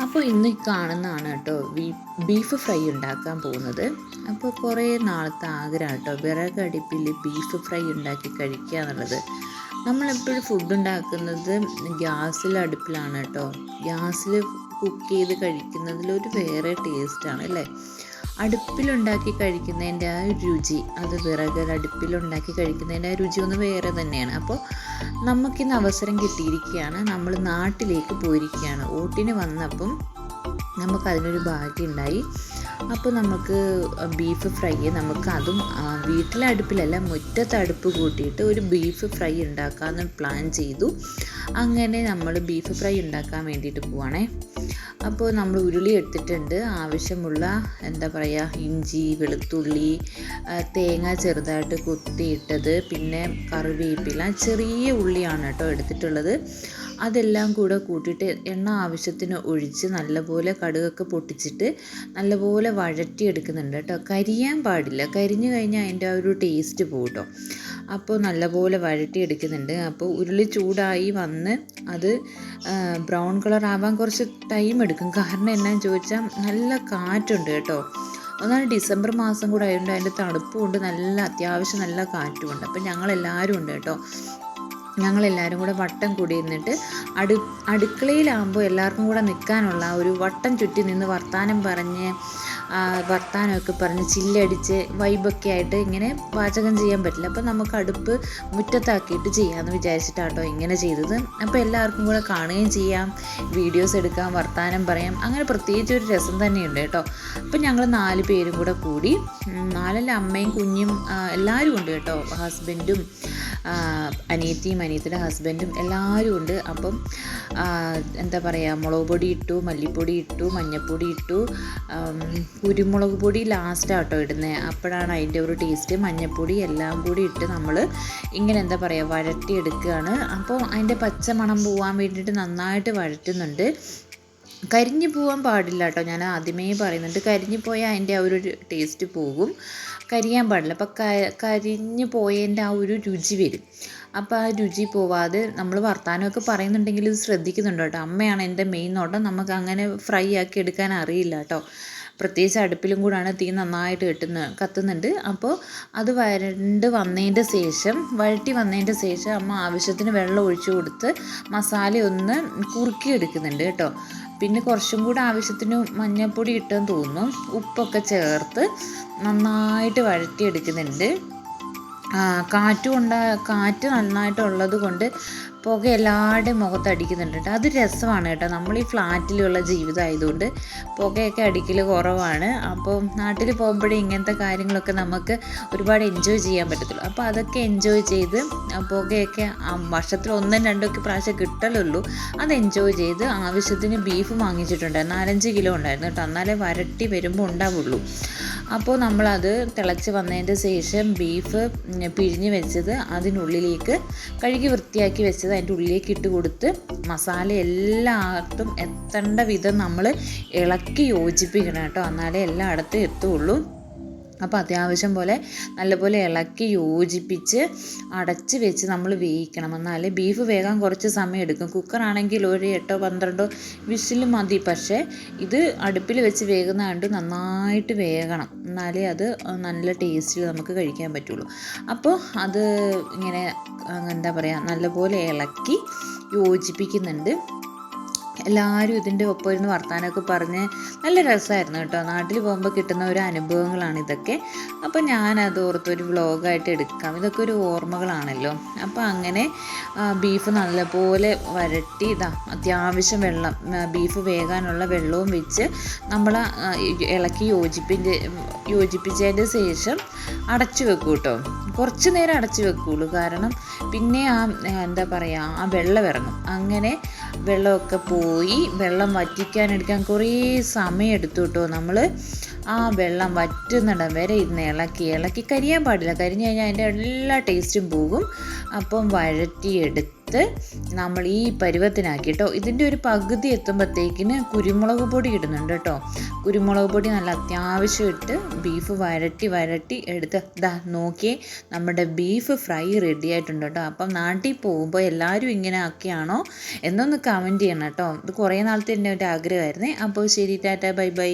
അപ്പോൾ ഇന്ന് കാണുന്നതാണ് കേട്ടോ ബീഫ് ഫ്രൈ ഉണ്ടാക്കാൻ പോകുന്നത്. അപ്പോൾ കുറേ നാളത്തെ ആഗ്രഹം കേട്ടോ വിറകടുപ്പിൽ ബീഫ് ഫ്രൈ ഉണ്ടാക്കി കഴിക്കുക എന്നുള്ളത്. നമ്മളെപ്പോഴും ഫുഡ് ഉണ്ടാക്കുന്നത് അടുപ്പിലാണ് കേട്ടോ. ഗ്യാസിൽ കുക്ക് ചെയ്ത് കഴിക്കുന്നതിലൊരു വേറെ ടേസ്റ്റാണ് അല്ലേ. അടുപ്പിലുണ്ടാക്കി കഴിക്കുന്നതിൻ്റെ ആ ഒരു രുചി, അത് അടുപ്പിലുണ്ടാക്കി കഴിക്കുന്നതിൻ്റെ ആ രുചി ഒന്ന് വേറെ തന്നെയാണ്. അപ്പോൾ നമുക്കിന്ന് അവസരം കിട്ടിയിരിക്കുകയാണ്, നമ്മൾ നാട്ടിലേക്ക് പോയിരിക്കുകയാണ്. ഓട്ടിന് വന്നപ്പം നമുക്കതിനൊരു ഭാഗ്യം ഉണ്ടായി. അപ്പോൾ നമുക്ക് ബീഫ് ഫ്രൈ, അതും വീട്ടിലെ അടുപ്പിലല്ല, മുറ്റത്ത് അടുപ്പ് കൂട്ടിയിട്ട് ഒരു ബീഫ് ഫ്രൈ ഉണ്ടാക്കാമെന്ന് പ്ലാൻ ചെയ്തു. അങ്ങനെ നമ്മൾ ബീഫ് ഫ്രൈ ഉണ്ടാക്കാൻ വേണ്ടിയിട്ട് പോവാണേ. അപ്പോൾ നമ്മൾ ഉരുളി എടുത്തിട്ടുണ്ട്. ആവശ്യമുള്ള ഇഞ്ചി, വെളുത്തുള്ളി, തേങ്ങ ചെറുതായിട്ട് കൊത്തിയിട്ടത്, പിന്നെ കറിവേപ്പില, ചെറിയ ഉള്ളിയാണ് കേട്ടോ എടുത്തിട്ടുള്ളത്. അതെല്ലാം കൂടെ കൂട്ടിയിട്ട് എണ്ണ ആവശ്യത്തിന് ഒഴിച്ച് നല്ലപോലെ കടുകൊക്കെ പൊട്ടിച്ചിട്ട് നല്ലപോലെ വഴറ്റിയെടുക്കുന്നുണ്ട് കേട്ടോ. കരിയാൻ പാടില്ല, കരിഞ്ഞു കഴിഞ്ഞാൽ അതിൻ്റെ ആ ഒരു ടേസ്റ്റ് പോകും കേട്ടോ. അപ്പോൾ നല്ലപോലെ വഴറ്റിയെടുക്കുന്നുണ്ട്. അപ്പോൾ ഉരുളി ചൂടായി വന്ന് അത് ബ്രൗൺ കളർ ആവാൻ കുറച്ച് ടൈം എടുക്കും. കാരണം എന്നാന്ന് ചോദിച്ചാൽ നല്ല കാറ്റുണ്ട് കേട്ടോ. ഒന്നാണ് ഡിസംബർ മാസം കൂടെ ആയതുകൊണ്ട് അതിൻ്റെ തണുപ്പുമുണ്ട്, അത്യാവശ്യം നല്ല കാറ്റുമുണ്ട്. അപ്പം ഞങ്ങളെല്ലാവരും ഉണ്ട് കേട്ടോ. ഞങ്ങളെല്ലാവരും കൂടെ വട്ടം കൂടി നിന്നിട്ട് അടുക്കളയിലാകുമ്പോൾ എല്ലാവർക്കും കൂടെ നിൽക്കാനുള്ള ഒരു വട്ടം ചുറ്റി നിന്ന് വർത്താനമൊക്കെ പറഞ്ഞ് ചില്ലടിച്ച് വൈബൊക്കെ ആയിട്ട് ഇങ്ങനെ പാചകം ചെയ്യാൻ പറ്റില്ല. അപ്പോൾ നമുക്ക് അടുപ്പ് മുറ്റത്താക്കിയിട്ട് ചെയ്യാമെന്ന് വിചാരിച്ചിട്ടാട്ടോ ഇങ്ങനെ ചെയ്തത്. അപ്പോൾ എല്ലാവർക്കും കൂടെ കാണുകയും ചെയ്യാം, വീഡിയോസ് എടുക്കാം, വർത്താനം പറയാം. അങ്ങനെ പ്രത്യേകിച്ച് ഒരു രസം തന്നെയുണ്ട് കേട്ടോ. അപ്പോൾ ഞങ്ങൾ 4 പേരും കൂടെ കൂടി, 4 അമ്മയും കുഞ്ഞും എല്ലാവരും ഉണ്ട് കേട്ടോ. ഹസ്ബൻഡും അനിയത്തിയുടെ ഹസ്ബൻഡും എല്ലാവരും ഉണ്ട്. അപ്പം മുളക് പൊടി ഇട്ടു, മല്ലിപ്പൊടി ഇട്ടു, മഞ്ഞൾപ്പൊടി ഇട്ടു, കുരുമുളക് പൊടി ലാസ്റ്റാട്ടോ ഇടുന്നത്. അപ്പോഴാണ് അതിൻ്റെ ഒരു ടേസ്റ്റ്. മഞ്ഞൾപ്പൊടി എല്ലാം കൂടി ഇട്ട് നമ്മൾ ഇങ്ങനെ വഴറ്റിയെടുക്കുകയാണ്. അപ്പോൾ അതിൻ്റെ പച്ച മണം പോകാൻ വേണ്ടിയിട്ട് നന്നായിട്ട് വഴറ്റുന്നുണ്ട്. കരിഞ്ഞു പോകാൻ പാടില്ല കേട്ടോ, ഞാൻ ആദ്യമേ പറയുന്നുണ്ട്. കരിഞ്ഞു പോയാൽ അതിൻ്റെ ആ ഒരു ടേസ്റ്റ് പോകും, കരിയാൻ പാടില്ല. അപ്പോൾ കരിഞ്ഞു പോയതിൻ്റെ ആ ഒരു രുചി വരും. അപ്പോൾ ആ രുചി പോവാതെ നമ്മൾ വർത്താനമൊക്കെ പറയുന്നുണ്ടെങ്കിൽ ഇത് ശ്രദ്ധിക്കുന്നുണ്ട് കേട്ടോ. അമ്മയാണ് എൻ്റെ മെയിൻ നോട്ടം. നമുക്ക് അങ്ങനെ ഫ്രൈ ആക്കി എടുക്കാൻ അറിയില്ല കേട്ടോ. പ്രത്യേകിച്ച് അടുപ്പിലും കൂടാണ്, തീ നന്നായിട്ട് കത്തുന്നുണ്ട്. അപ്പോൾ അത് വഴറ്റി വന്നതിൻ്റെ ശേഷം അമ്മ ആവശ്യത്തിന് വെള്ളം ഒഴിച്ചു കൊടുത്ത് മസാല ഒന്ന് കുറുക്കിയെടുക്കുന്നുണ്ട് കേട്ടോ. പിന്നെ കുറച്ചും കൂടെ ആവശ്യത്തിന് മഞ്ഞൾപ്പൊടി ഇട്ടെന്ന് തോന്നുന്നു, ഉപ്പൊക്കെ ചേർത്ത് നന്നായിട്ട് വഴറ്റിയെടുക്കുന്നുണ്ട്. കാറ്റ് നന്നായിട്ടുള്ളത് കൊണ്ട് പുക എല്ലാവരുടെയും മുഖത്തടിക്കുന്നുണ്ട് കേട്ടോ. അത് രസമാണ് കേട്ടോ. നമ്മൾ ഈ ഫ്ലാറ്റിലുള്ള ജീവിതമായതുകൊണ്ട് പുകയൊക്കെ അടിക്കൽ കുറവാണ്. അപ്പോൾ നാട്ടിൽ പോകുമ്പോഴേ ഇങ്ങനത്തെ കാര്യങ്ങളൊക്കെ നമുക്ക് ഒരുപാട് എൻജോയ് ചെയ്യാൻ പറ്റത്തുള്ളൂ. അപ്പോൾ അതൊക്കെ എൻജോയ് ചെയ്ത് പുകയൊക്കെ വർഷത്തിൽ 1-2 പ്രാവശ്യം കിട്ടലുള്ളൂ. അത് എൻജോയ് ചെയ്ത് ആവശ്യത്തിന് ബീഫ് വാങ്ങിച്ചിട്ടുണ്ടായിരുന്നു, 4-5 കിലോ ഉണ്ടായിരുന്നു കേട്ടോ. എന്നാലേ വരട്ടി വരുമ്പോൾ ഉണ്ടാവുള്ളൂ. അപ്പോൾ നമ്മളത് തിളച്ച് വന്നതിൻ്റെ ശേഷം ബീഫ് പിഴിഞ്ഞ് വെച്ചത് അതിനുള്ളിലേക്ക്, കഴുകി വൃത്തിയാക്കി വെച്ചത് അതിൻ്റെ ഉള്ളിലേക്ക് ഇട്ട് കൊടുത്ത് മസാല എല്ലായിടത്തും എത്തേണ്ട വിധം നമ്മൾ ഇളക്കി യോജിപ്പിക്കണം കേട്ടോ. എന്നാലേ എല്ലായിടത്തും എത്തുള്ളൂ. അപ്പോൾ അത്യാവശ്യം പോലെ നല്ലപോലെ ഇളക്കി യോജിപ്പിച്ച് അടച്ച് വെച്ച് നമ്മൾ വേവിക്കണം. എന്നാലേ ബീഫ് വേകാൻ കുറച്ച് സമയം എടുക്കും. കുക്കറാണെങ്കിൽ ഒരു 8-12 വിസിൽ മതി. പക്ഷേ ഇത് അടുപ്പിൽ വെച്ച് വേകുന്നതുകൊണ്ട് നന്നായിട്ട് വേകണം, എന്നാലേ അത് നല്ല ടേസ്റ്റിൽ നമുക്ക് കഴിക്കാൻ പറ്റുള്ളൂ. അപ്പോൾ അത് ഇങ്ങനെ നല്ലപോലെ ഇളക്കി യോജിപ്പിക്കുന്നുണ്ട്. എല്ലാവരും ഇതിൻ്റെ ഒപ്പം ഇരുന്ന് വർത്താനമൊക്കെ പറഞ്ഞ് നല്ല രസമായിരുന്നു കേട്ടോ. നാട്ടിൽ പോകുമ്പോൾ കിട്ടുന്ന ഒരു അനുഭവങ്ങളാണ് ഇതൊക്കെ. അപ്പോൾ ഞാനത് ഓർത്തൊരു വ്ളോഗായിട്ട് എടുക്കാം, ഇതൊക്കെ ഒരു ഓർമ്മകളാണല്ലോ. അപ്പോൾ അങ്ങനെ ബീഫ് നല്ലപോലെ വരട്ടി അത്യാവശ്യം വെള്ളം, ബീഫ് വേകാനുള്ള വെള്ളവും വെച്ച് നമ്മൾ ഇളക്കി യോജിപ്പിച്ചതിൻ്റെ ശേഷം അടച്ചു വെക്കും കേട്ടോ. കുറച്ച് നേരം അടച്ചു വെക്കുള്ളൂ, കാരണം പിന്നെ ആ വെള്ളം ഇറങ്ങും. അങ്ങനെ വെള്ളമൊക്കെ പോയി വെള്ളം വറ്റിക്കാനെടുക്കാൻ കുറേ സമയം എടുത്തു കേട്ടോ. നമ്മൾ ആ വെള്ളം വറ്റുന്നിടം വരെ ഇരുന്ന് ഇളക്കി കരിയാൻ പാടില്ല, കരിഞ്ഞു കഴിഞ്ഞാൽ അതിൻ്റെ എല്ലാ ടേസ്റ്റും പോകും. അപ്പം വഴറ്റിയെടുത്ത് എടുത്ത് നമ്മൾ ഈ പരുവത്തിനാക്കി കേട്ടോ. ഇതിൻ്റെ ഒരു പകുതി എത്തുമ്പോഴത്തേക്കിന് കുരുമുളക് പൊടി ഇടുന്നുണ്ട് കേട്ടോ. കുരുമുളക് പൊടി നല്ല അത്യാവശ്യം ഇട്ട് ബീഫ് വരട്ടി എടുത്ത് നോക്കിയേ, നമ്മുടെ ബീഫ് ഫ്രൈ റെഡി ആയിട്ടുണ്ട് കേട്ടോ. അപ്പം നാട്ടിൽ പോകുമ്പോൾ എല്ലാവരും ഇങ്ങനെ ആക്കിയാണോ എന്നൊന്ന് കമൻറ്റ് ചെയ്യണം കേട്ടോ. ഇത് കുറേ നാളത്തെ എൻ്റെ ഒരു ആഗ്രഹമായിരുന്നേ. അപ്പോൾ ശരി, ടാറ്റ, ബൈ ബൈ.